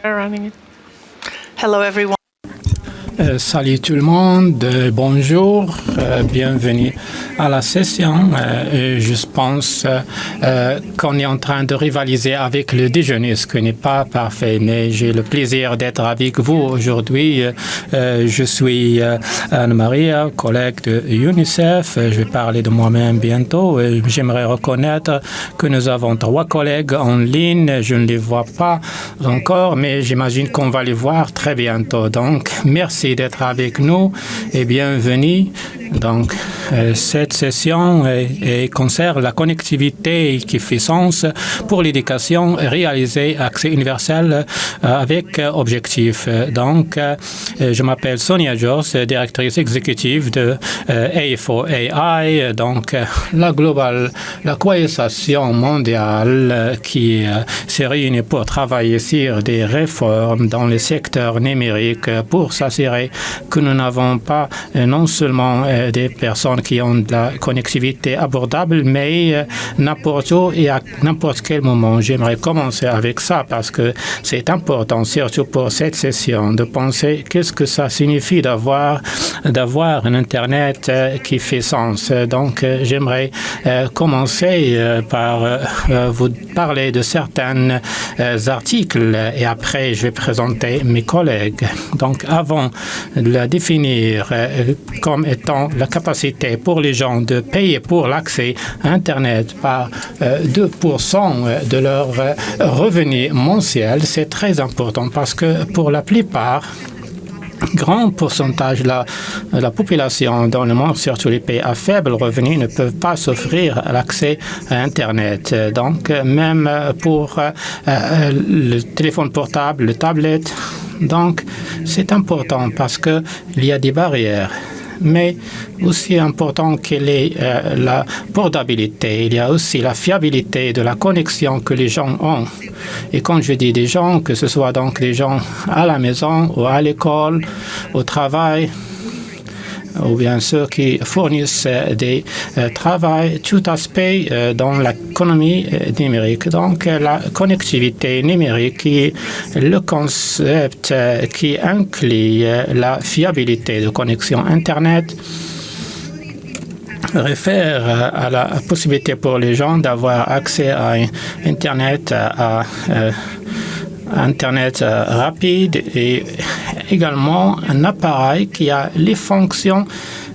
Hello, everyone. Salut tout le monde, bonjour, bienvenue à la session. Je pense qu'on est en train de rivaliser avec le déjeuner, ce qui n'est pas parfait, mais j'ai le plaisir d'être avec vous aujourd'hui. Je suis Anne-Maria, collègue de UNICEF. Je vais parler de moi-même bientôt. J'aimerais reconnaître que nous avons 3 collègues en ligne. Je ne les vois pas encore, mais j'imagine qu'on va les voir très bientôt. Donc, merci d'être avec nous et bienvenue. Donc, cette session concerne la connectivité qui fait sens pour l'éducation réalisée accès universel avec objectif. Donc, je m'appelle Sonia George, directrice exécutive de A4AI, donc la coalition mondiale qui s'est réunie pour travailler sur des réformes dans le secteur numérique pour s'assurer que nous n'avons pas non seulement des personnes qui ont de la connectivité abordable, mais n'importe où et à n'importe quel moment. J'aimerais commencer avec ça parce que c'est important, surtout pour cette session, de penser qu'est-ce que ça signifie d'avoir un Internet qui fait sens. Donc, j'aimerais commencer par vous parler de certains articles et après, je vais présenter mes collègues. Donc, avant de la définir comme étant la capacité pour les gens de payer pour l'accès à Internet par 2% de leur revenu mensuel, c'est très important parce que pour la plupart, grand pourcentage de la population dans le monde, surtout les pays à faible revenu, ne peuvent pas s'offrir l'accès à Internet. Donc, même pour le téléphone portable, le tablette, donc c'est important parce qu'il y a des barrières. Mais aussi important qu'il y ait la portabilité. Il y a aussi la fiabilité de la connexion que les gens ont. Et quand je dis des gens, que ce soit donc des gens à la maison ou à l'école, au travail, ou bien ceux qui fournissent des travaux, tout aspect dans l'économie numérique. Donc, la connectivité numérique qui est le concept qui inclut la fiabilité de connexion Internet réfère à la possibilité pour les gens d'avoir accès à Internet, Internet rapide et également un appareil qui a les fonctions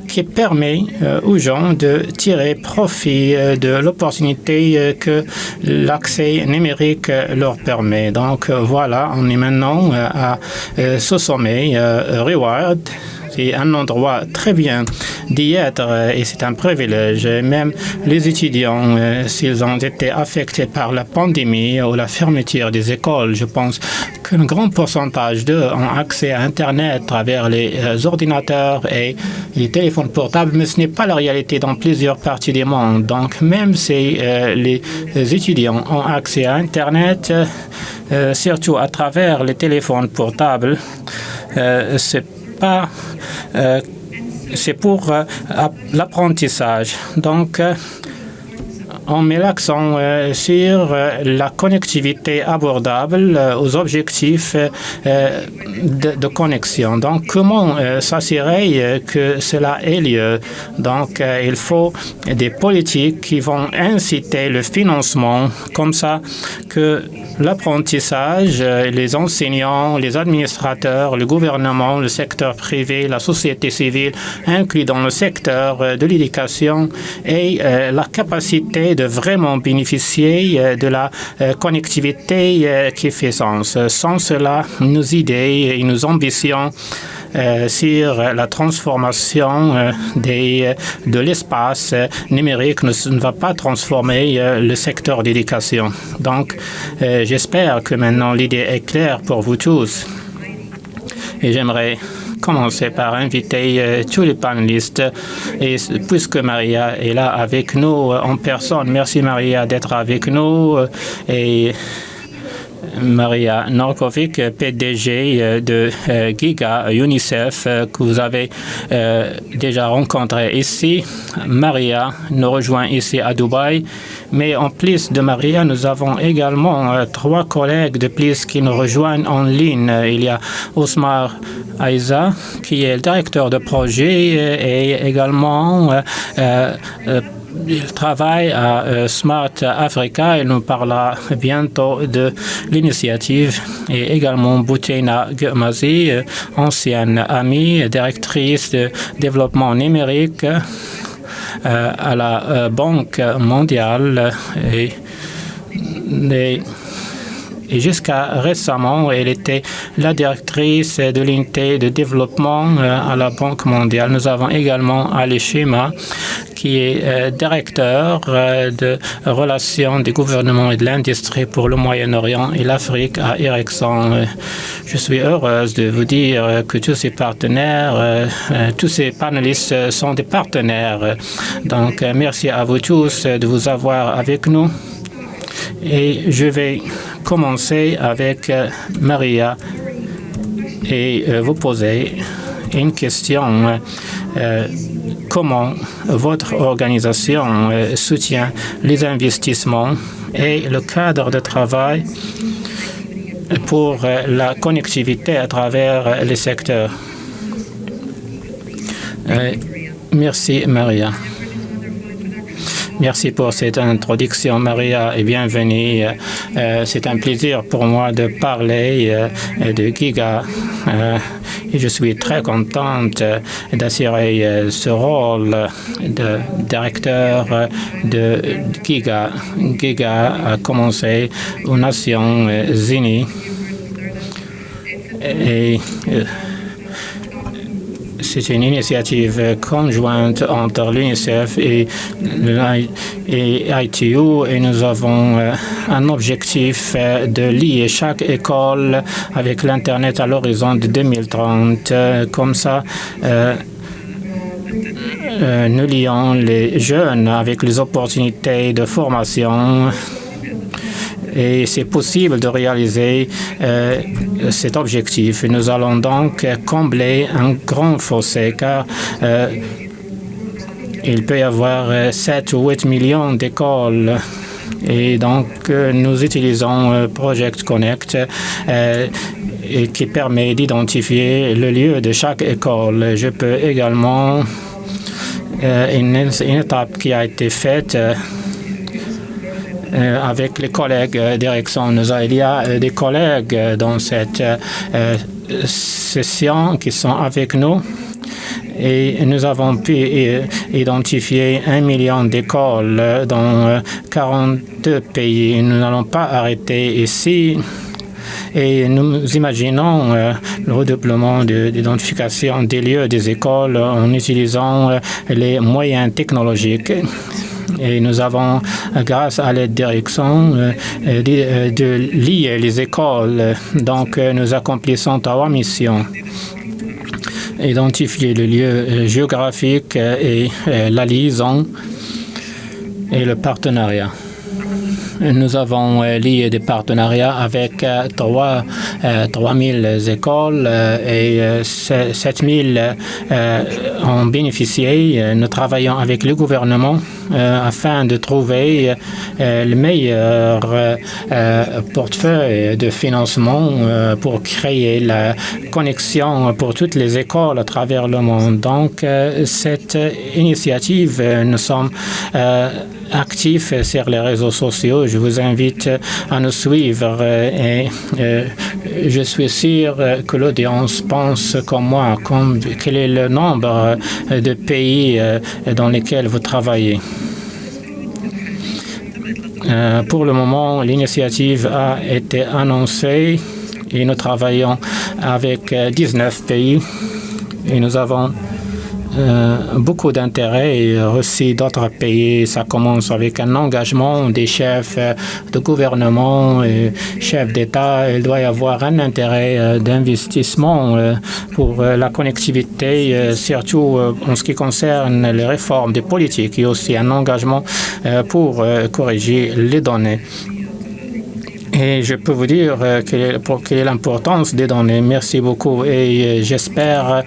qui permet aux gens de tirer profit de l'opportunité que l'accès numérique leur permet. Donc voilà, on est maintenant à ce sommet Reward. C'est un endroit très bien d'y être et c'est un privilège. Même les étudiants, s'ils ont été affectés par la pandémie ou la fermeture des écoles, je pense qu'un grand pourcentage d'eux ont accès à Internet à travers les ordinateurs et les téléphones portables, mais ce n'est pas la réalité dans plusieurs parties du monde. Donc, même si les étudiants ont accès à Internet, surtout à travers les téléphones portables, c'est pour l'apprentissage. Donc, on met l'accent sur la connectivité abordable aux objectifs de connexion. Donc, comment s'assurer que cela ait lieu? Donc, il faut des politiques qui vont inciter le financement comme ça que l'apprentissage, les enseignants, les administrateurs, le gouvernement, le secteur privé, la société civile, inclus dans le secteur de l'éducation, et la capacité de vraiment bénéficier de la connectivité qui fait sens. Sans cela, nos idées et nos ambitions sur la transformation de l'espace numérique ne va pas transformer le secteur d'éducation. Donc, j'espère que maintenant l'idée est claire pour vous tous. Et j'aimerais commencer par inviter tous les panélistes. Et puisque Maria est là avec nous en personne, merci Maria d'être avec nous. Et Maria Norkovic, PDG de Giga UNICEF, que vous avez déjà rencontré ici. Maria nous rejoint ici à Dubaï. Mais en plus de Maria, nous avons également 3 collègues de plus qui nous rejoignent en ligne. Il y a Ousmar Aïza, qui est le directeur de projet et également il travaille à Smart Africa. Il nous parlera bientôt de l'initiative. Et également Boutena Gemazi, ancienne amie, directrice de développement numérique à la Banque mondiale. Et jusqu'à récemment, elle était la directrice de l'unité de développement à la Banque mondiale. Nous avons également Ali Shima, qui est directeur de relations des gouvernements et de l'industrie pour le Moyen-Orient et l'Afrique à Ericsson. Je suis heureuse de vous dire que tous ces partenaires, tous ces panélistes sont des partenaires. Donc, merci à vous tous de vous avoir avec nous. Et je vais commencer avec Maria et vous poser une question. Comment votre organisation soutient les investissements et le cadre de travail pour la connectivité à travers les secteurs? Merci, Maria. Merci pour cette introduction, Maria, et bienvenue. C'est un plaisir pour moi de parler de Giga. Et je suis très contente d'assurer ce rôle de directeur de Giga. Giga a commencé aux Nations Unies et c'est une initiative conjointe entre l'UNICEF et ITU et nous avons un objectif de lier chaque école avec l'Internet à l'horizon de 2030. Comme ça, nous lions les jeunes avec les opportunités de formation. Et c'est possible de réaliser cet objectif. Nous allons donc combler un grand fossé car il peut y avoir 7 ou 8 millions d'écoles. Et donc, nous utilisons Project Connect et qui permet d'identifier le lieu de chaque école. Je peux également, une étape qui a été faite avec les collègues d'Ericsson. Il y a des collègues dans cette session qui sont avec nous et nous avons pu identifier 1 million d'écoles dans 42 pays. Nous n'allons pas arrêter ici. Et nous imaginons le redoublement d'identification des lieux des écoles en utilisant les moyens technologiques. Et nous avons, grâce à l'aide d'Ericsson, de lier les écoles. Donc, nous accomplissons 3 missions. Identifier le lieu géographique et la liaison et le partenariat. Nous avons lié des partenariats avec 3000 écoles et 7000 ont bénéficié. Nous travaillons avec le gouvernement afin de trouver le meilleur portefeuille de financement pour créer la connexion pour toutes les écoles à travers le monde. Donc, cette initiative, nous sommes actifs sur les réseaux sociaux. Je vous invite à nous suivre et je suis sûr que l'audience pense comme moi, quel est le nombre de pays dans lesquels vous travaillez. Pour le moment, l'initiative a été annoncée et nous travaillons avec 19 pays et nous avons beaucoup d'intérêt aussi d'autres pays. Ça commence avec un engagement des chefs de gouvernement et chefs d'État. Il doit y avoir un intérêt d'investissement pour la connectivité, surtout en ce qui concerne les réformes des politiques et aussi un engagement pour corriger les données. Et je peux vous dire quelle est l'importance des données. Merci beaucoup et j'espère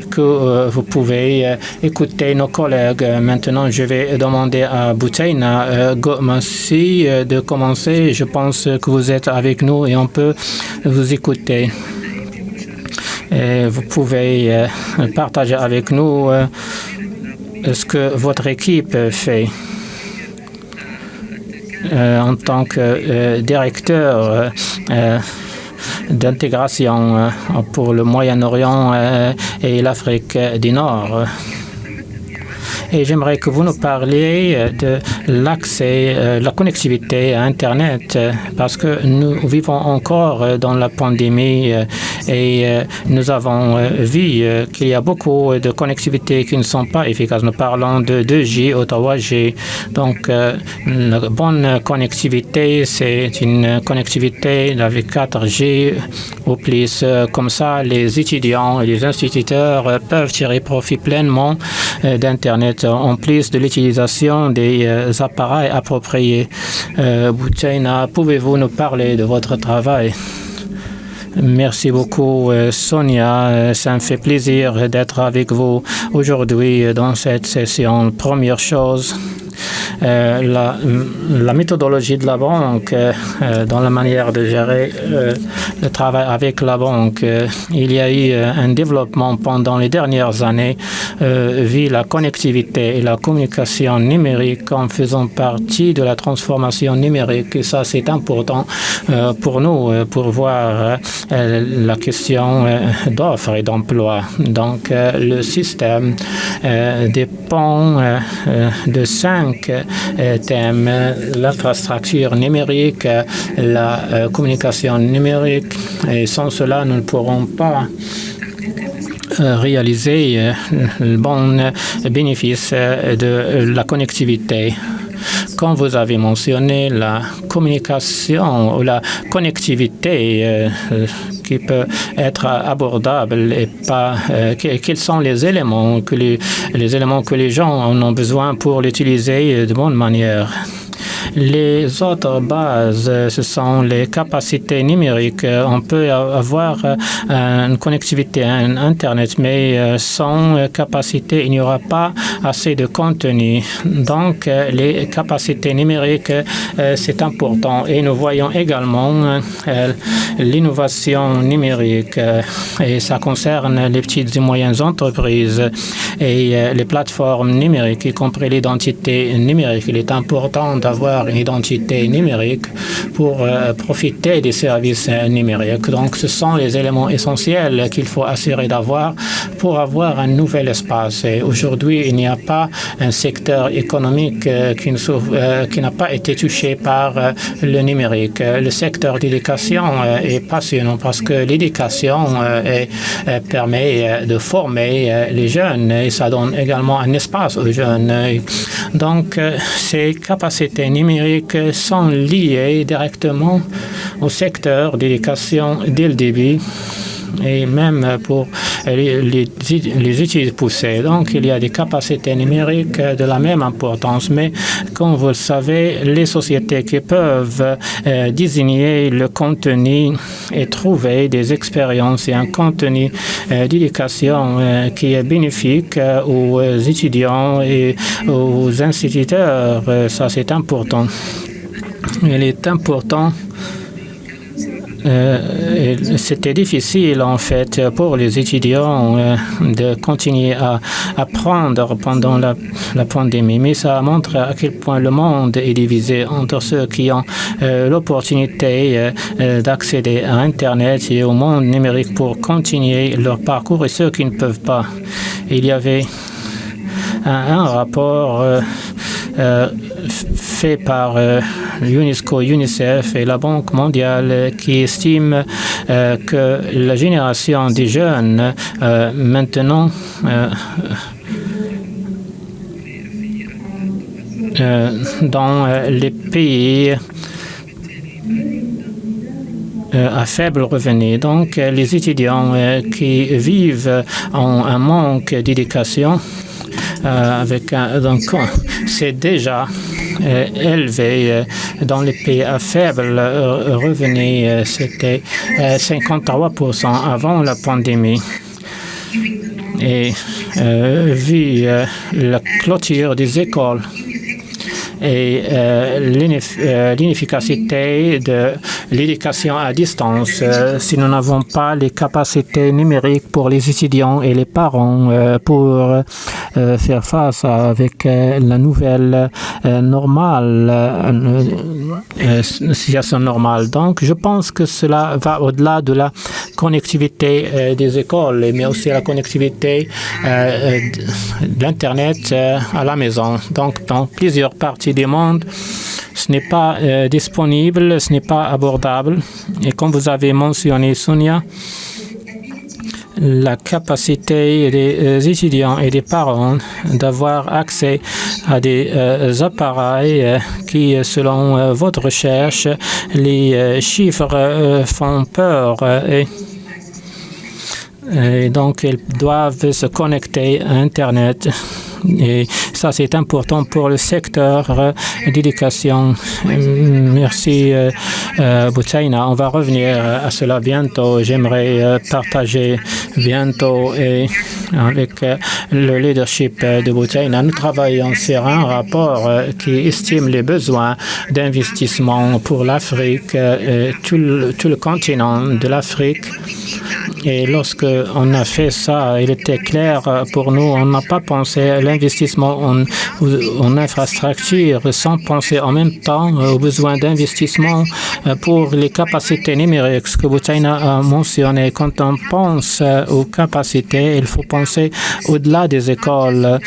que vous pouvez écouter nos collègues. Maintenant, je vais demander à Boutseina Gomassi de commencer. Je pense que vous êtes avec nous et on peut vous écouter. Et vous pouvez partager avec nous ce que votre équipe fait. En tant que directeur d'intégration pour le Moyen-Orient et l'Afrique du Nord. Et j'aimerais que vous nous parliez de l'accès, la connectivité à Internet, parce que nous vivons encore dans la pandémie et nous avons vu qu'il y a beaucoup de connectivités qui ne sont pas efficaces. Nous parlons de 2G ou 3G. Donc, la bonne connectivité, c'est une connectivité avec 4G ou plus. Comme ça, les étudiants et les instituteurs peuvent tirer profit pleinement d'Internet en plus de l'utilisation des appareils appropriés. Boutseina, pouvez-vous nous parler de votre travail? Merci beaucoup, Sonia. Ça me fait plaisir d'être avec vous aujourd'hui dans cette session. Première chose, la méthodologie de la banque dans la manière de gérer le travail avec la banque. Il y a eu un développement pendant les dernières années vu la connectivité et la communication numérique en faisant partie de la transformation numérique. Et ça, c'est important pour nous pour voir la question d'offres et d'emploi. Donc, le système dépend de 5 thèmes: l'infrastructure numérique, la communication numérique, et sans cela, nous ne pourrons pas réaliser le bon bénéfice de la connectivité. Comme vous avez mentionné, la communication ou la connectivité qui peut être abordable et pas quels sont les éléments que les gens en ont besoin pour l'utiliser de bonne manière. Les autres bases, ce sont les capacités numériques. On peut avoir une connectivité à Internet, mais sans capacité, il n'y aura pas assez de contenu. Donc, les capacités numériques, c'est important. Et nous voyons également l'innovation numérique. Et ça concerne les petites et moyennes entreprises et les plateformes numériques, y compris l'identité numérique. Il est important d'avoir une identité numérique pour profiter des services numériques. Donc, ce sont les éléments essentiels qu'il faut assurer d'avoir pour avoir un nouvel espace. Et aujourd'hui, il n'y a pas un secteur économique qui n'a pas été touché par le numérique. Le secteur d'éducation est passionnant parce que l'éducation permet de former les jeunes et ça donne également un espace aux jeunes. Donc, ces capacités numériques sont liées directement au secteur d'éducation dès le début et même pour les études poussées. Donc, il y a des capacités numériques de la même importance, mais comme vous le savez, les sociétés qui peuvent désigner le contenu et trouver des expériences et un contenu d'éducation qui est bénéfique aux étudiants et aux instituteurs, ça c'est important. Il est important. C'était difficile en fait pour les étudiants de continuer à apprendre pendant la pandémie, mais ça montre à quel point le monde est divisé entre ceux qui ont l'opportunité d'accéder à Internet et au monde numérique pour continuer leur parcours et ceux qui ne peuvent pas. Il y avait un rapport fait par l'UNESCO, UNICEF et la Banque mondiale qui estime que la génération des jeunes maintenant dans les pays à faible revenu. Donc, les étudiants qui vivent en un manque d'éducation, donc c'est déjà élevé. Dans les pays à faible revenu, c'était 53% avant la pandémie. Et vu la clôture des écoles et l'inefficacité de l'éducation à distance, si nous n'avons pas les capacités numériques pour les étudiants et les parents pour faire face avec la nouvelle situation normale. Donc, je pense que cela va au-delà de la connectivité des écoles, mais aussi la connectivité d'Internet à la maison. Donc, dans plusieurs parties du monde, ce n'est pas disponible, ce n'est pas abordable. Et comme vous avez mentionné, Sonia, la capacité des étudiants et des parents d'avoir accès à des appareils qui, selon votre recherche, les chiffres font peur. Et donc, ils doivent se connecter à Internet. Et ça, c'est important pour le secteur d'éducation. Merci, Buthaina. On va revenir à cela bientôt. J'aimerais partager bientôt et avec le leadership de Buthaina. Nous travaillons sur un rapport qui estime les besoins d'investissement pour l'Afrique, tout le continent de l'Afrique. Et lorsque on a fait ça, il était clair pour nous, on n'a pas pensé à l'investissement en infrastructure sans penser en même temps aux besoins d'investissement pour les capacités numériques. Ce que Buthaina a mentionné, quand on pense aux capacités, il faut penser au-delà des écoles,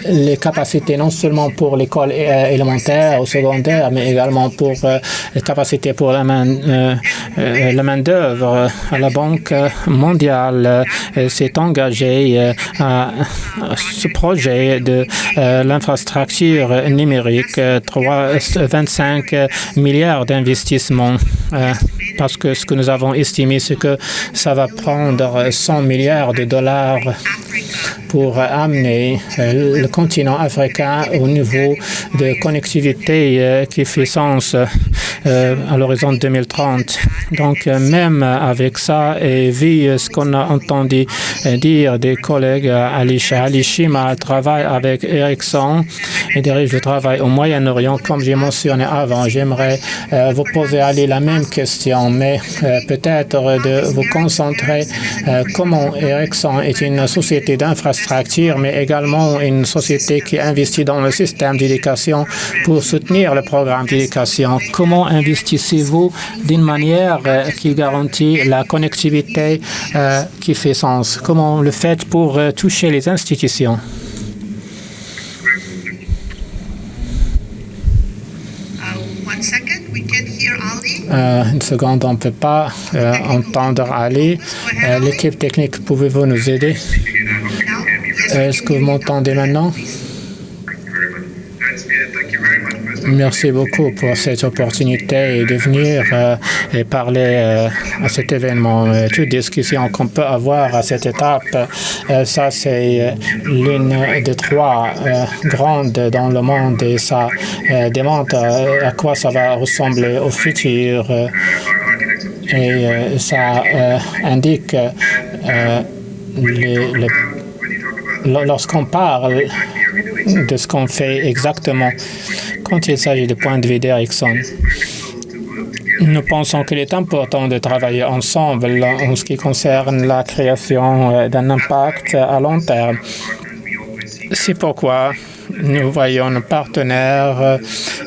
les capacités non seulement pour l'école élémentaire ou secondaire, mais également pour les capacités pour la main-d'œuvre. La Banque mondiale s'est engagée à ce projet de l'infrastructure numérique, 25 milliards d'investissements, parce que ce que nous avons estimé, c'est que ça va prendre 100 milliards de dollars pour amener le continent africain au niveau de connectivité qui fait sens à l'horizon 2030. Donc, même avec ça, et vu ce qu'on a entendu dire des collègues, Ali Shima travaille avec Ericsson et dirige le travail au Moyen-Orient. Comme j'ai mentionné avant, j'aimerais vous poser la même question, mais peut-être de vous concentrer comment Ericsson est une société d'infrastructure, mais également une société qui investit dans le système d'éducation pour soutenir le programme d'éducation. Comment investissez-vous d'une manière qui garantit la connectivité qui fait sens? Comment le faites pour toucher les institutions? Une seconde, on ne peut pas entendre Ali. L'équipe technique, pouvez-vous nous aider? Est-ce que vous m'entendez maintenant? Merci beaucoup pour cette opportunité de venir et parler à cet événement. Toute discussion qu'on peut avoir à cette étape, ça c'est l'une des trois grandes dans le monde et ça démontre à quoi ça va ressembler au futur et ça indique lorsqu'on parle de ce qu'on fait exactement. Quand il s'agit du point de vue d'Ericsson, nous pensons qu'il est important de travailler ensemble en ce qui concerne la création d'un impact à long terme. C'est pourquoi nous voyons nos partenaires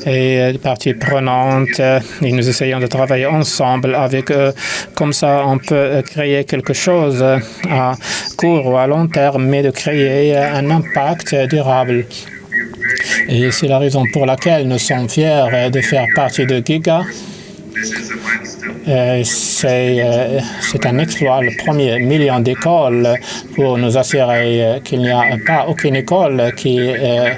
et les parties prenantes et nous essayons de travailler ensemble avec eux. Comme ça, on peut créer quelque chose à court ou à long terme, mais de créer un impact durable. Et c'est la raison pour laquelle nous sommes fiers de faire partie de GIGA. C'est un exploit, le premier million d'écoles pour nous assurer qu'il n'y a pas aucune école qui est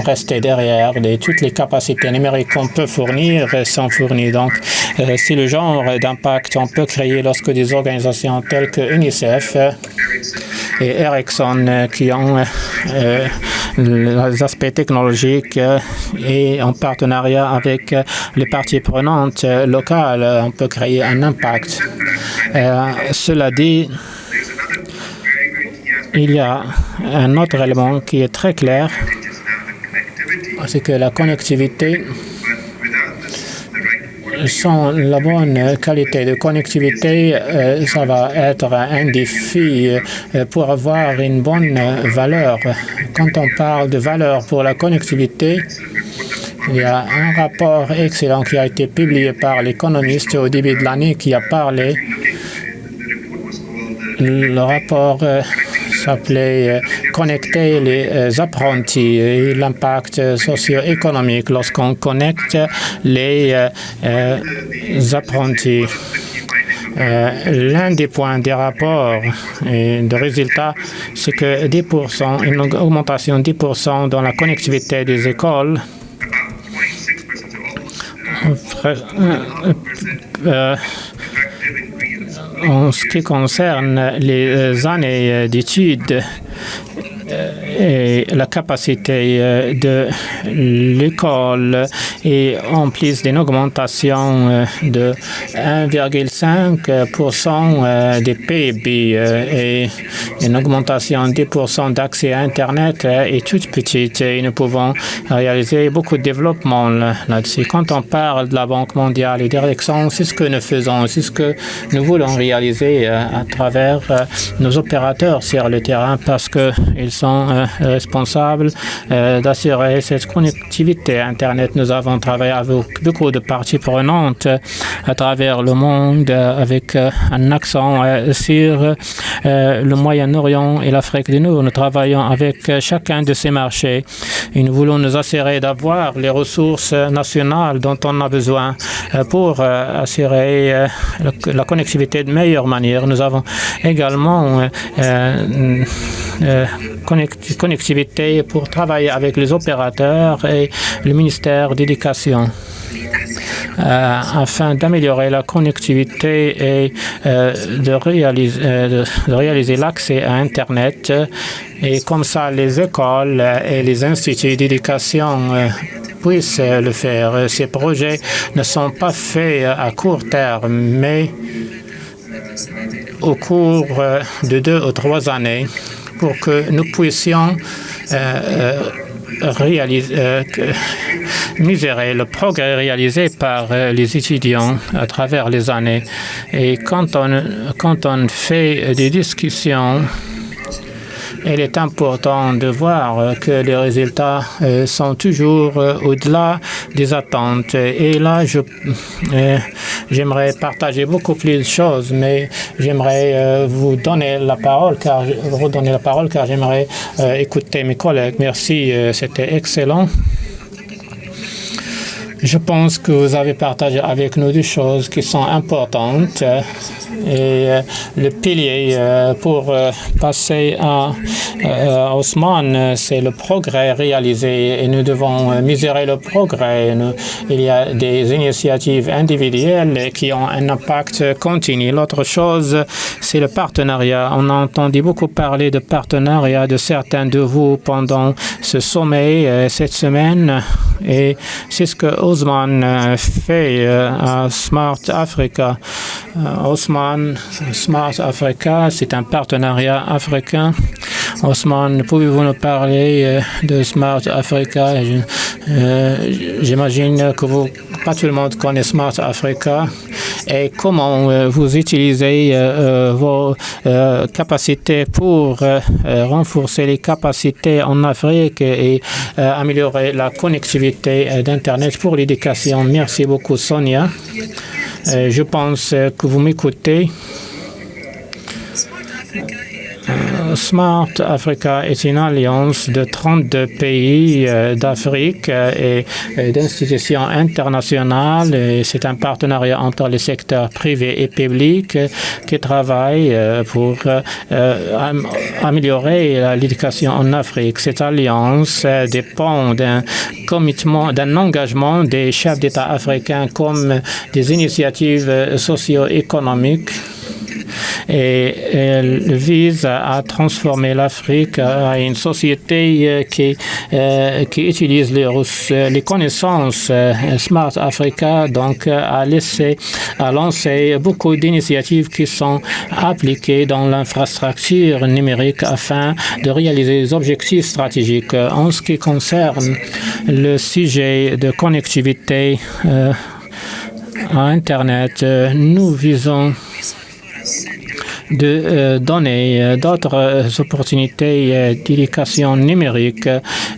restée derrière. Toutes les capacités numériques qu'on peut fournir sont fournies. Donc, c'est le genre d'impact qu'on peut créer lorsque des organisations telles que UNICEF et Ericsson qui ont les aspects technologiques et en partenariat avec les parties prenantes locales, on peut créer un impact. Cela dit, il y a un autre élément qui est très clair, c'est que la connectivité, sans la bonne qualité de connectivité, ça va être un défi pour avoir une bonne valeur. Quand on parle de valeur pour la connectivité, il y a un rapport excellent qui a été publié par l'économiste au début de l'année qui a parlé. Le rapport s'appelait Connecter les apprentis et l'impact socio-économique lorsqu'on connecte les apprentis. L'un des points des rapports et de résultats, c'est que 10%, une augmentation de 10% dans la connectivité des écoles en ce qui concerne les années d'études et la capacité de l'école et en plus d'une augmentation de 1,5% des PIB et une augmentation de 10% d'accès à Internet est toute petite et nous pouvons réaliser beaucoup de développement là-dessus. Quand on parle de la Banque mondiale et des directions, c'est ce que nous faisons, c'est ce que nous voulons réaliser à travers nos opérateurs sur le terrain parce qu'ils sont responsables d'assurer cette connectivité Internet. Nous avons travaillé avec beaucoup de parties prenantes à travers le monde avec un accent sur le Moyen-Orient et l'Afrique du Nord. Nous travaillons avec chacun de ces marchés et nous voulons nous assurer d'avoir les ressources nationales dont on a besoin pour assurer la connectivité de meilleure manière. Nous avons également connectivité pour travailler avec les opérateurs et le ministère d'éducation afin d'améliorer la connectivité et de réaliser l'accès à Internet. Et comme ça, les écoles et les instituts d'éducation puissent le faire. Ces projets ne sont pas faits à court terme, mais au cours de 2 ou 3 années, pour que nous puissions mesurer le progrès réalisé par les étudiants à travers les années. Et quand on fait des discussions, il est important de voir que les résultats sont toujours au-delà des attentes. Et là, j'aimerais partager beaucoup plus de choses, mais j'aimerais vous donner la parole, car j'aimerais écouter mes collègues. Merci, c'était excellent. Je pense que vous avez partagé avec nous des choses qui sont importantes et le pilier pour passer à Ousmane, c'est le progrès réalisé et nous devons mesurer le progrès. Il y a des initiatives individuelles qui ont un impact continu. L'autre chose, c'est le partenariat. On a entendu beaucoup parler de partenariat de certains de vous pendant ce sommet cette semaine et c'est ce que Ousmane fait à Smart Africa. Ousmane, Smart Africa, c'est un partenariat africain. Ousmane, pouvez-vous nous parler de Smart Africa? J'imagine que pas tout le monde connaît Smart Africa. Et comment vous utilisez vos capacités pour renforcer les capacités en Afrique et améliorer la connectivité d'Internet pour l'éducation. Merci beaucoup, Sonia. Je pense que vous m'écoutez. Smart Africa est une alliance de 32 pays d'Afrique et d'institutions internationales. C'est un partenariat entre les secteurs privés et publics qui travaille pour améliorer l'éducation en Afrique. Cette alliance dépend d'un commitment, d'un engagement des chefs d'État africains comme des initiatives socio-économiques et elle vise à transformer l'Afrique à une société qui utilise les connaissances. Smart Africa donc a lancé beaucoup d'initiatives qui sont appliquées dans l'infrastructure numérique afin de réaliser des objectifs stratégiques. En ce qui concerne le sujet de connectivité à Internet, nous visons de donner d'autres opportunités d'éducation numérique.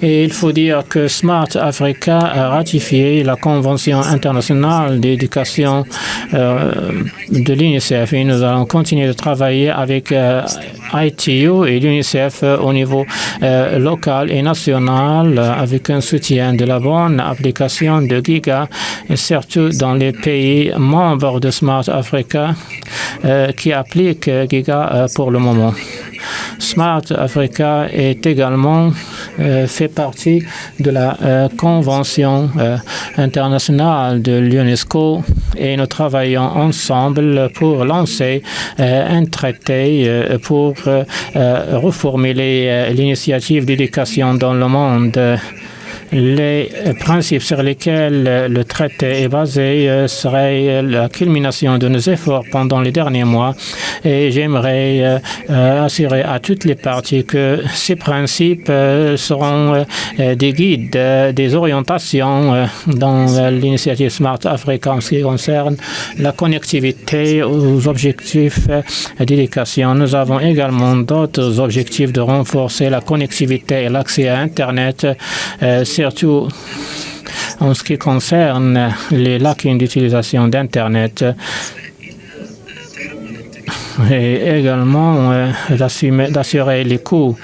Et il faut dire que Smart Africa a ratifié la Convention internationale d'éducation de l'UNICEF et nous allons continuer de travailler avec ITU et l'UNICEF au niveau local et national avec un soutien de la bonne application de Giga, et surtout dans les pays membres de Smart Africa qui appliquent Giga pour le moment. Smart Africa est également fait partie de la Convention internationale de l'UNESCO et nous travaillons ensemble pour lancer un traité pour reformuler l'initiative d'éducation dans le monde. Les principes sur lesquels le traité est basé seraient la culmination de nos efforts pendant les derniers mois et j'aimerais assurer à toutes les parties que ces principes seront des guides, des orientations dans l'initiative Smart Africa en ce qui concerne la connectivité aux objectifs d'éducation. Nous avons également d'autres objectifs de renforcer la connectivité et l'accès à Internet, surtout en ce qui concerne les lacunes d'utilisation d'Internet et également d'assurer les coûts.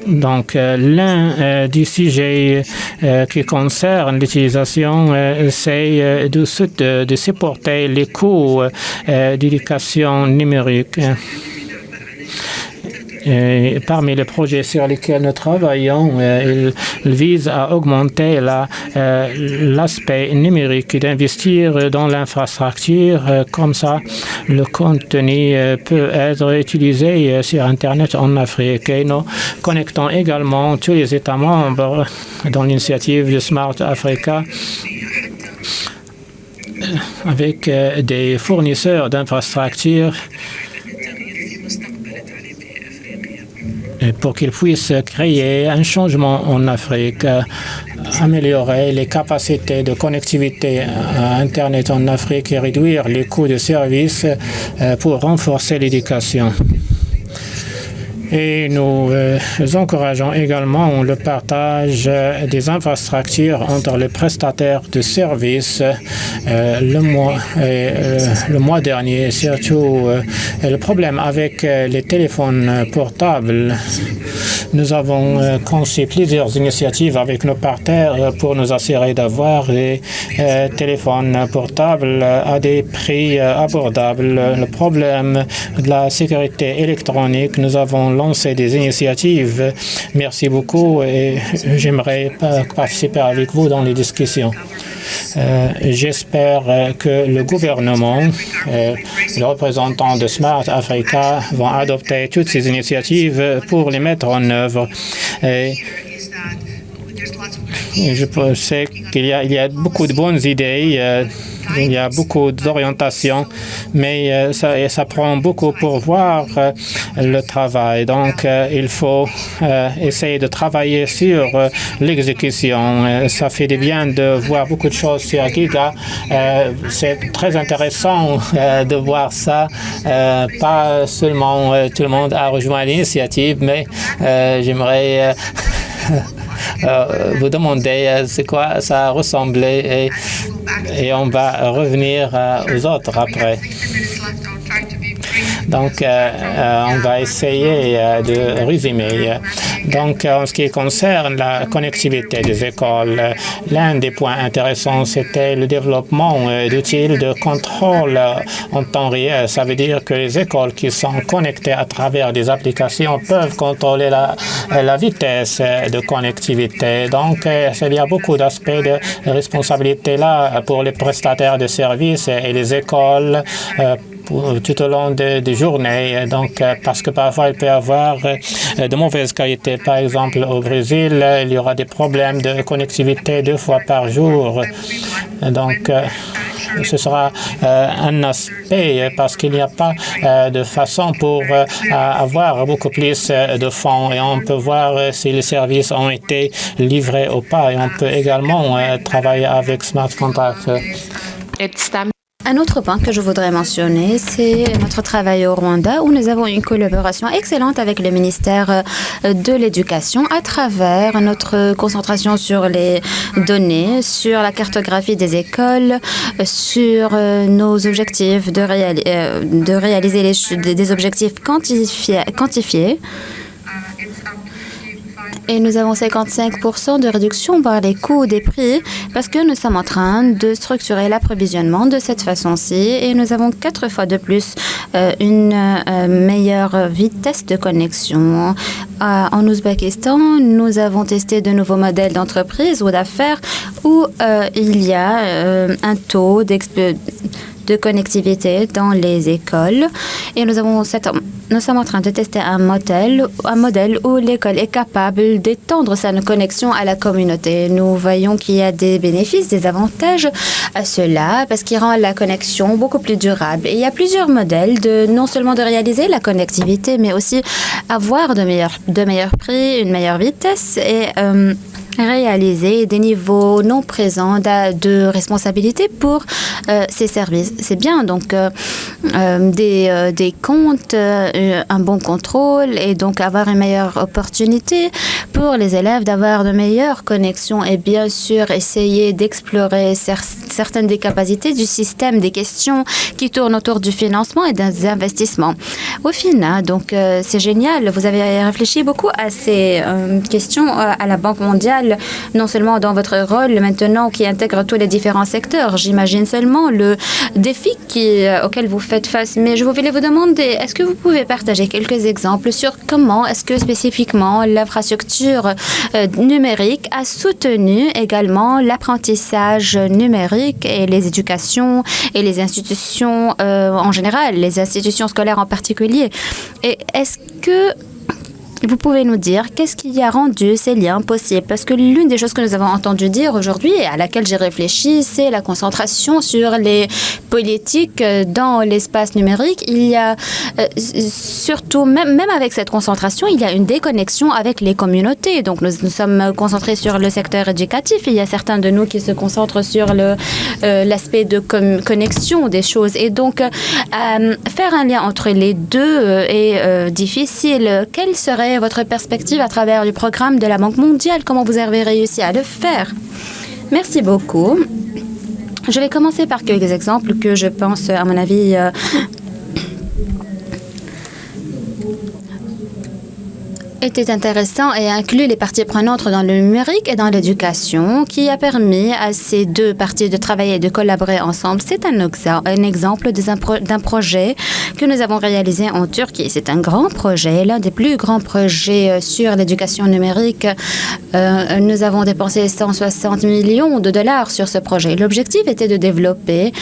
Donc, l'un des sujets qui concerne l'utilisation, c'est de supporter les coûts d'éducation numérique. Et parmi les projets sur lesquels nous travaillons, il vise à augmenter l'aspect numérique et d'investir dans l'infrastructure. Comme ça, le contenu peut être utilisé sur Internet en Afrique. Et nous connectons également tous les États membres dans l'initiative de Smart Africa avec des fournisseurs d'infrastructures pour qu'ils puissent créer un changement en Afrique, améliorer les capacités de connectivité à Internet en Afrique et réduire les coûts de service pour renforcer l'éducation. Et nous encourageons également le partage des infrastructures entre les prestataires de services. Le mois dernier, surtout le problème avec les téléphones portables. Nous avons conçu plusieurs initiatives avec nos partenaires pour nous assurer d'avoir des téléphones portables à des prix abordables. Le problème de la sécurité électronique, nous avons lancé des initiatives. Merci beaucoup et j'aimerais participer avec vous dans les discussions. J'espère que le gouvernement, les représentants de Smart Africa vont adopter toutes ces initiatives pour les mettre en œuvre. Je sais qu'il y a beaucoup de bonnes idées, il y a beaucoup d'orientations, mais ça prend beaucoup pour voir le travail. Donc, il faut essayer de travailler sur l'exécution. Ça fait du bien de voir beaucoup de choses sur Giga. C'est très intéressant de voir ça. Pas seulement tout le monde a rejoint l'initiative, mais j'aimerais vous demander c'est quoi ça ressemblait et on va revenir aux autres après. Donc, on va essayer de résumer. Donc, en ce qui concerne la connectivité des écoles, l'un des points intéressants, c'était le développement d'outils de contrôle en temps réel. Ça veut dire que les écoles qui sont connectées à travers des applications peuvent contrôler la vitesse de connectivité. Donc, il y a beaucoup d'aspects de responsabilité là pour les prestataires de services et les écoles tout au long des journées. Donc, parce que parfois, il peut y avoir de mauvaise qualité. Par exemple, au Brésil, il y aura des problèmes de connectivité 2 fois par jour. Donc, ce sera un aspect parce qu'il n'y a pas de façon pour avoir beaucoup plus de fonds et on peut voir si les services ont été livrés ou pas et on peut également travailler avec Smart Contract. Un autre point que je voudrais mentionner, c'est notre travail au Rwanda où nous avons une collaboration excellente avec le ministère de l'Éducation à travers notre concentration sur les données, sur la cartographie des écoles, sur nos objectifs de réaliser des objectifs quantifiés. Et nous avons 55% de réduction par les coûts des prix parce que nous sommes en train de structurer l'approvisionnement de cette façon-ci et nous avons 4 fois de plus une meilleure vitesse de connexion. En Ouzbékistan, nous avons testé de nouveaux modèles d'entreprise ou d'affaires où il y a un taux de connectivité dans les écoles et nous sommes en train de tester un modèle où l'école est capable d'étendre sa connexion à la communauté. Nous voyons qu'il y a des bénéfices, des avantages à cela parce qu'il rend la connexion beaucoup plus durable. Et il y a plusieurs modèles non seulement de réaliser la connectivité, mais aussi avoir de meilleurs prix, une meilleure vitesse et réaliser des niveaux non présents de responsabilité pour ces services. C'est bien, donc des comptes, un bon contrôle et donc avoir une meilleure opportunité pour les élèves d'avoir de meilleures connexions et bien sûr essayer d'explorer certaines des capacités du système, des questions qui tournent autour du financement et des investissements. Au final, donc c'est génial. Vous avez réfléchi beaucoup à ces questions à la Banque mondiale, non seulement dans votre rôle maintenant qui intègre tous les différents secteurs. J'imagine seulement le défi auquel vous faites face. Mais je voulais vous demander, est-ce que vous pouvez partager quelques exemples sur comment est-ce que spécifiquement l'infrastructure numérique a soutenu également l'apprentissage numérique et les éducations et les institutions en général, les institutions scolaires en particulier. Et est-ce que vous pouvez nous dire qu'est-ce qui a rendu ces liens possibles? Parce que l'une des choses que nous avons entendu dire aujourd'hui et à laquelle j'ai réfléchi, c'est la concentration sur les politiques dans l'espace numérique. Il y a surtout, même avec cette concentration, il y a une déconnexion avec les communautés. Donc, nous sommes concentrés sur le secteur éducatif. Il y a certains de nous qui se concentrent sur l'aspect de connexion des choses. Et donc, faire un lien entre les deux est difficile. Quelle serait votre perspective à travers le programme de la Banque mondiale? Comment vous avez réussi à le faire? Merci beaucoup. Je vais commencer par quelques exemples que je pense, à mon avis, était intéressant et inclut les parties prenantes dans le numérique et dans l'éducation qui a permis à ces deux parties de travailler et de collaborer ensemble. C'est un exemple d'un projet que nous avons réalisé en Turquie. C'est un grand projet, l'un des plus grands projets sur l'éducation numérique. Nous avons dépensé 160 millions de dollars sur ce projet. L'objectif était de développer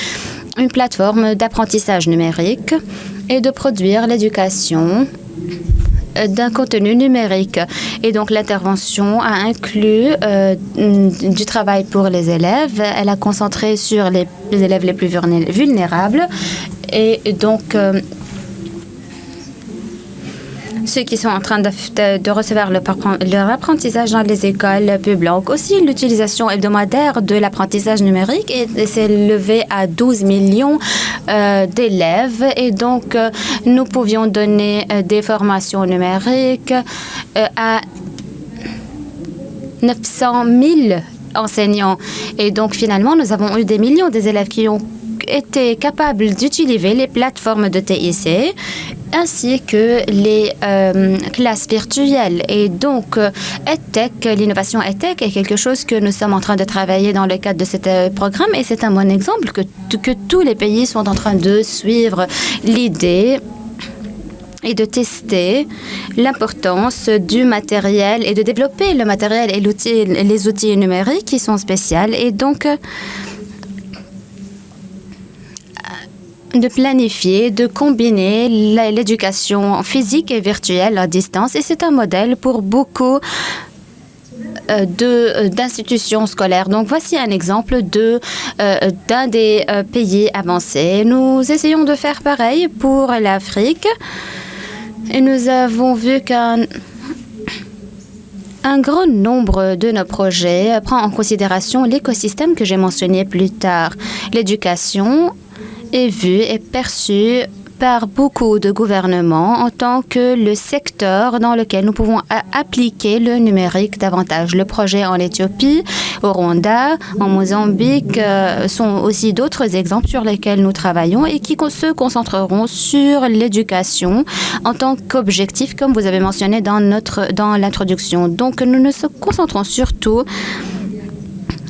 une plateforme d'apprentissage numérique et de produire l'éducation d'un contenu numérique. Et donc, l'intervention a inclus du travail pour les élèves. Elle a concentré sur les élèves les plus vulnérables. Et donc, ceux qui sont en train de recevoir leur apprentissage dans les écoles publiques. Aussi, l'utilisation hebdomadaire de l'apprentissage numérique s'est élevée à 12 millions d'élèves. Et donc, nous pouvions donner des formations numériques à 900 000 enseignants. Et donc, finalement, nous avons eu des millions d'élèves qui ont été capables d'utiliser les plateformes de TIC ainsi que les classes virtuelles. Et donc, EdTech, l'innovation EdTech est quelque chose que nous sommes en train de travailler dans le cadre de ce programme et c'est un bon exemple que tous les pays sont en train de suivre l'idée et de tester l'importance du matériel et de développer le matériel et les outils numériques qui sont spéciaux et donc de planifier, de combiner l'éducation physique et virtuelle à distance. Et c'est un modèle pour beaucoup d'institutions scolaires. Donc, voici un exemple d'un des pays avancés. Nous essayons de faire pareil pour l'Afrique. Et nous avons vu qu'un grand nombre de nos projets prend en considération l'écosystème que j'ai mentionné plus tard. L'éducation est vue et perçue par beaucoup de gouvernements en tant que le secteur dans lequel nous pouvons appliquer le numérique davantage. Le projet en Éthiopie, au Rwanda, en Mozambique sont aussi d'autres exemples sur lesquels nous travaillons et qui se concentreront sur l'éducation en tant qu'objectif, comme vous avez mentionné dans l'introduction. Donc, nous nous concentrons surtout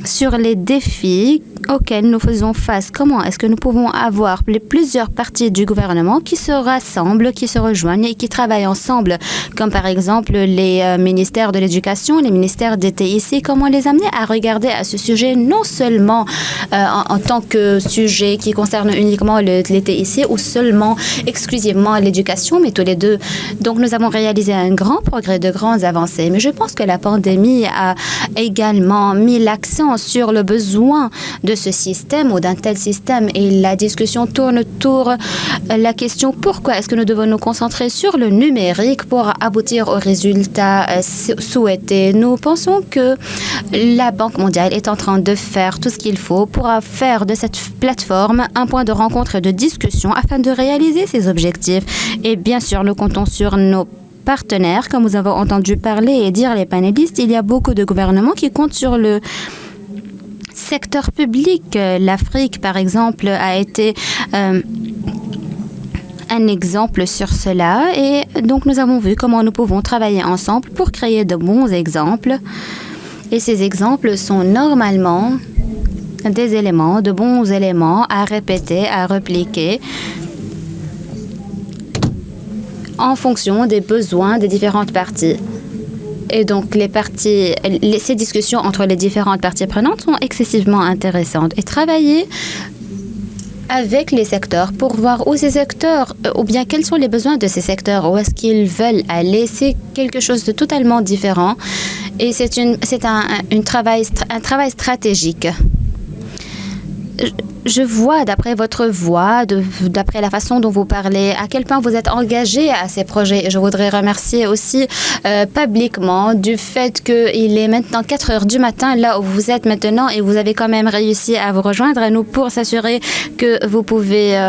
sur les défis auxquels nous faisons face. Comment est-ce que nous pouvons avoir plusieurs parties du gouvernement qui se rassemblent, qui se rejoignent et qui travaillent ensemble, comme par exemple les ministères de l'Éducation, les ministères des TIC, comment les amener à regarder à ce sujet non seulement en tant que sujet qui concerne uniquement les TIC ou seulement exclusivement l'éducation, mais tous les deux. Donc nous avons réalisé un grand progrès, de grandes avancées, mais je pense que la pandémie a également mis l'accent sur le besoin de ce système ou d'un tel système et la discussion tourne autour la question pourquoi est-ce que nous devons nous concentrer sur le numérique pour aboutir aux résultats souhaités. Nous pensons que la Banque mondiale est en train de faire tout ce qu'il faut pour faire de cette plateforme un point de rencontre et de discussion afin de réaliser ces objectifs. Et bien sûr, nous comptons sur nos partenaires, comme vous avez entendu parler et dire les panélistes, il y a beaucoup de gouvernements qui comptent sur le secteur public. L'Afrique, par exemple, a été un exemple sur cela et donc nous avons vu comment nous pouvons travailler ensemble pour créer de bons exemples. Et ces exemples sont normalement des éléments, de bons éléments à répéter, à répliquer en fonction des besoins des différentes parties. Et donc, ces discussions entre les différentes parties prenantes sont excessivement intéressantes. Et travailler avec les secteurs pour voir où ces secteurs, ou bien quels sont les besoins de ces secteurs, où est-ce qu'ils veulent aller, c'est quelque chose de totalement différent. Et c'est un travail stratégique. Je vois, d'après votre voix, d'après la façon dont vous parlez, à quel point vous êtes engagé à ces projets. Et je voudrais remercier aussi publiquement du fait qu'il est maintenant 4 heures du matin, là où vous êtes maintenant, et vous avez quand même réussi à vous rejoindre à nous pour s'assurer que vous pouvez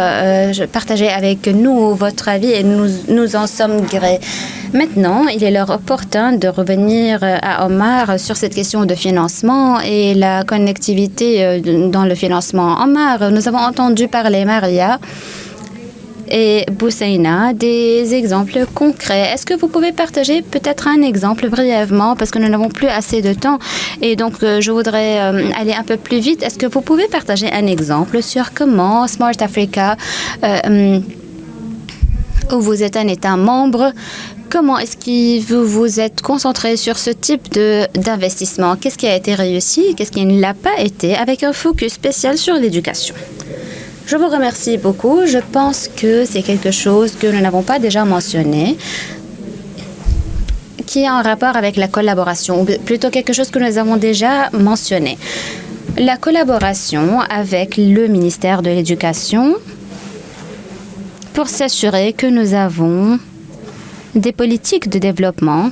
partager avec nous votre avis, et nous en sommes grés. Maintenant, il est l'heure opportun de revenir à Omar sur cette question de financement et la connectivité dans le financement. Omar, nous avons entendu parler, Maria et Bousseina, des exemples concrets. Est-ce que vous pouvez partager peut-être un exemple brièvement, parce que nous n'avons plus assez de temps et donc je voudrais aller un peu plus vite. Est-ce que vous pouvez partager un exemple sur comment Smart Africa, où vous êtes un État membre, comment est-ce que vous vous êtes concentré sur ce type d'investissement? Qu'est-ce qui a été réussi? Qu'est-ce qui ne l'a pas été, avec un focus spécial sur l'éducation? Je vous remercie beaucoup. Je pense que c'est quelque chose que nous n'avons pas déjà mentionné, qui est en rapport avec la collaboration, ou plutôt quelque chose que nous avons déjà mentionné. La collaboration avec le ministère de l'Éducation pour s'assurer que nous avons des politiques de développement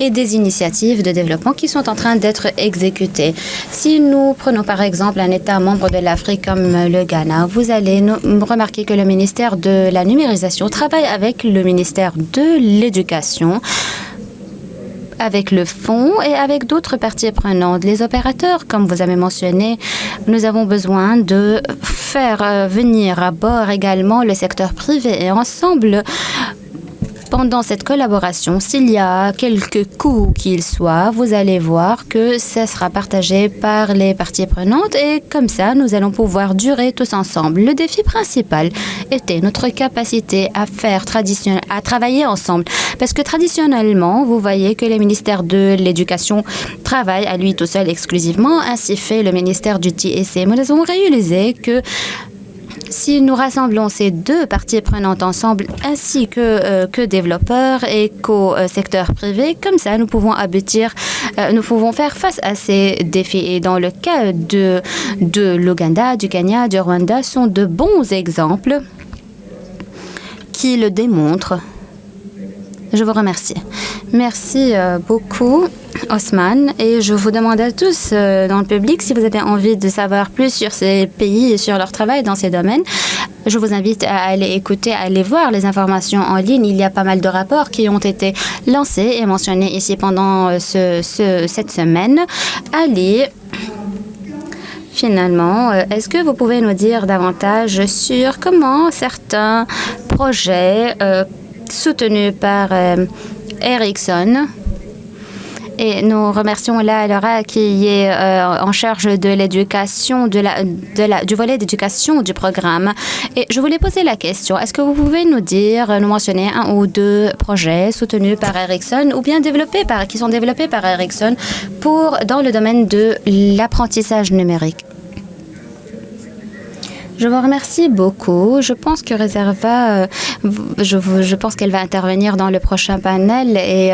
et des initiatives de développement qui sont en train d'être exécutées. Si nous prenons par exemple un État membre de l'Afrique comme le Ghana, vous allez remarquer que le ministère de la numérisation travaille avec le ministère de l'Éducation, avec le fonds et avec d'autres parties prenantes. Les opérateurs, comme vous avez mentionné, nous avons besoin de faire venir à bord également le secteur privé. Et ensemble, pendant cette collaboration, s'il y a quelques coûts qu'ils soient, vous allez voir que ça sera partagé par les parties prenantes et comme ça, nous allons pouvoir durer tous ensemble. Le défi principal était notre capacité à travailler ensemble. Parce que traditionnellement, vous voyez que le ministère de l'Éducation travaille à lui tout seul exclusivement, ainsi fait le ministère du TSC. Mais nous avons réalisé que si nous rassemblons ces deux parties prenantes ensemble, ainsi que développeurs et qu'au-secteur privé, comme ça, nous pouvons faire face à ces défis. Et dans le cas de l'Ouganda, du Kenya, du Rwanda, sont de bons exemples qui le démontrent. Je vous remercie. Merci beaucoup, Osman. Et je vous demande à tous dans le public, si vous avez envie de savoir plus sur ces pays et sur leur travail dans ces domaines, je vous invite à aller écouter, à aller voir les informations en ligne. Il y a pas mal de rapports qui ont été lancés et mentionnés ici pendant cette semaine. Allez. Finalement, est-ce que vous pouvez nous dire davantage sur comment certains projets soutenus par Ericsson, et nous remercions Laura qui est en charge de l'éducation, du volet d'éducation du programme. Et je voulais poser la question, est-ce que vous pouvez nous mentionner un ou deux projets soutenus par Ericsson ou bien qui sont développés par Ericsson dans le domaine de l'apprentissage numérique? Je vous remercie beaucoup. Je pense que je pense qu'elle va intervenir dans le prochain panel et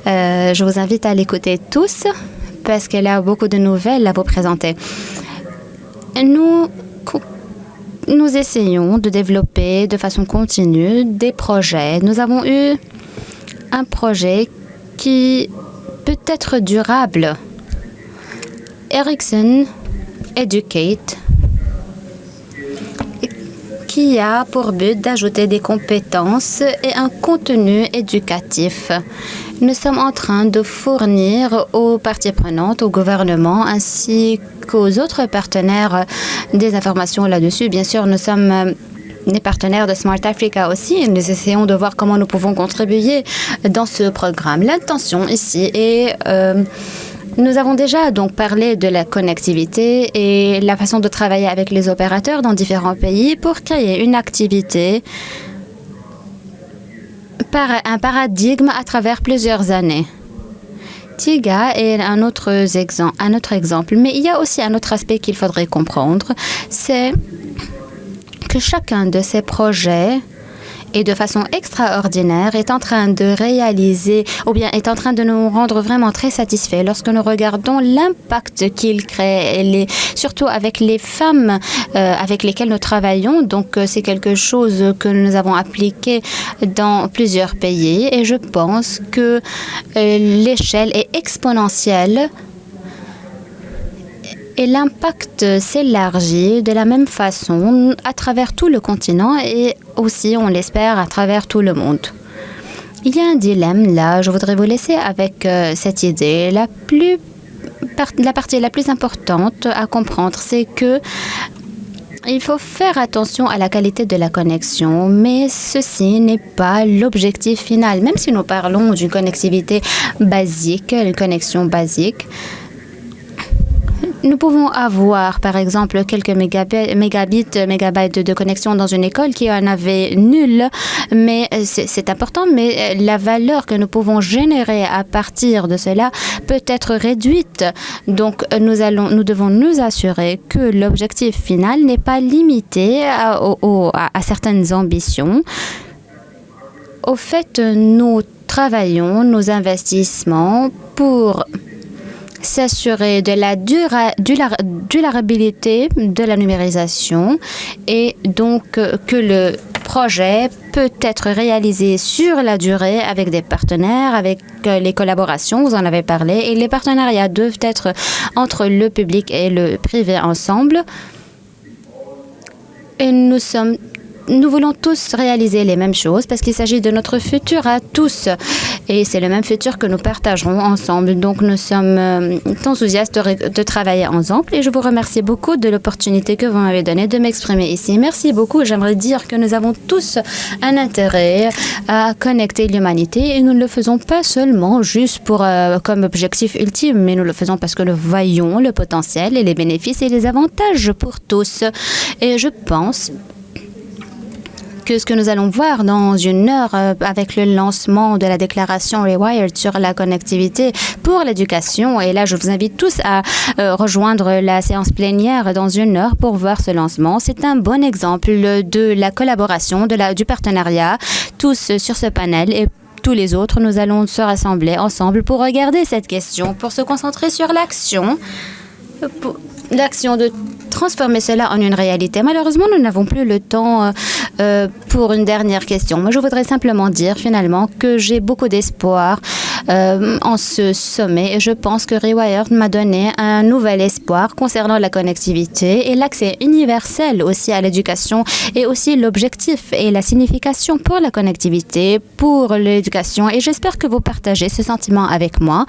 je vous invite à l'écouter tous parce qu'elle a beaucoup de nouvelles à vous présenter. Nous essayons de développer de façon continue des projets. Nous avons eu un projet qui peut être durable. Ericsson Educate, qui a pour but d'ajouter des compétences et un contenu éducatif. Nous sommes en train de fournir aux parties prenantes, au gouvernement, ainsi qu'aux autres partenaires des informations là-dessus. Bien sûr, nous sommes des partenaires de Smart Africa aussi. Nous essayons de voir comment nous pouvons contribuer dans ce programme. L'intention ici est... Nous avons déjà donc parlé de la connectivité et la façon de travailler avec les opérateurs dans différents pays pour créer une activité par un paradigme à travers plusieurs années. TIGA est un autre exemple, mais il y a aussi un autre aspect qu'il faudrait comprendre, c'est que chacun de ces projets et de façon extraordinaire est en train de réaliser ou bien est en train de nous rendre vraiment très satisfaits lorsque nous regardons l'impact qu'il crée, surtout avec les femmes avec lesquelles nous travaillons. Donc, c'est quelque chose que nous avons appliqué dans plusieurs pays et je pense que l'échelle est exponentielle. Et l'impact s'élargit de la même façon à travers tout le continent et aussi, on l'espère, à travers tout le monde. Il y a un dilemme là, je voudrais vous laisser avec cette idée. La partie la plus importante à comprendre, c'est que il faut faire attention à la qualité de la connexion, mais ceci n'est pas l'objectif final. Même si nous parlons d'une connectivité basique, une connexion basique, nous pouvons avoir, par exemple, quelques mégabytes de connexion dans une école qui en avait nul, mais c'est important, mais la valeur que nous pouvons générer à partir de cela peut être réduite. Donc, nous devons nous assurer que l'objectif final n'est pas limité à certaines ambitions. Au fait, nous travaillons nos investissements pour s'assurer de la durabilité de la numérisation et donc que le projet peut être réalisé sur la durée avec des partenaires, avec les collaborations, vous en avez parlé, et les partenariats doivent être entre le public et le privé ensemble. Et nous voulons tous réaliser les mêmes choses parce qu'il s'agit de notre futur à tous. Et c'est le même futur que nous partagerons ensemble. Donc, nous sommes enthousiastes de travailler ensemble. Et je vous remercie beaucoup de l'opportunité que vous m'avez donnée de m'exprimer ici. Merci beaucoup. J'aimerais dire que nous avons tous un intérêt à connecter l'humanité. Et nous ne le faisons pas seulement juste pour comme objectif ultime, mais nous le faisons parce que nous voyons le potentiel et les bénéfices et les avantages pour tous. Et je pense que ce que nous allons voir dans une heure avec le lancement de la déclaration Rewired sur la connectivité pour l'éducation, et là je vous invite tous à rejoindre la séance plénière dans une heure pour voir ce lancement. C'est un bon exemple de la collaboration, du partenariat, tous sur ce panel et tous les autres. Nous allons se rassembler ensemble pour regarder cette question, pour se concentrer sur l'action de transformer cela en une réalité. Malheureusement, nous n'avons plus le temps pour une dernière question. Moi, je voudrais simplement dire finalement que j'ai beaucoup d'espoir en ce sommet et je pense que Rewired m'a donné un nouvel espoir concernant la connectivité et l'accès universel aussi à l'éducation et aussi l'objectif et la signification pour la connectivité, pour l'éducation, et j'espère que vous partagez ce sentiment avec moi.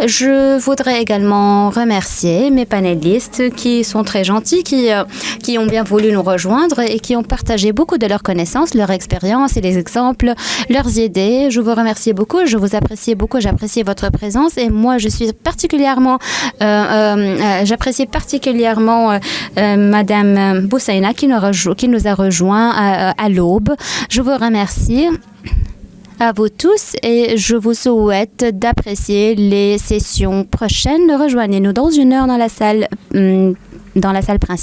Je voudrais également remercier mes panélistes qui sont très gentils, qui ont bien voulu nous rejoindre et qui ont partagé beaucoup de leurs connaissances, leur expérience et les exemples, leurs idées. Je vous remercie beaucoup, je vous apprécie beaucoup, j'apprécie votre présence et moi je suis particulièrement, j'apprécie particulièrement Madame Boussaïna qui nous a rejoints à l'aube. Je vous remercie à vous tous et je vous souhaite d'apprécier les sessions prochaines. Rejoignez-nous dans une heure dans la salle principale.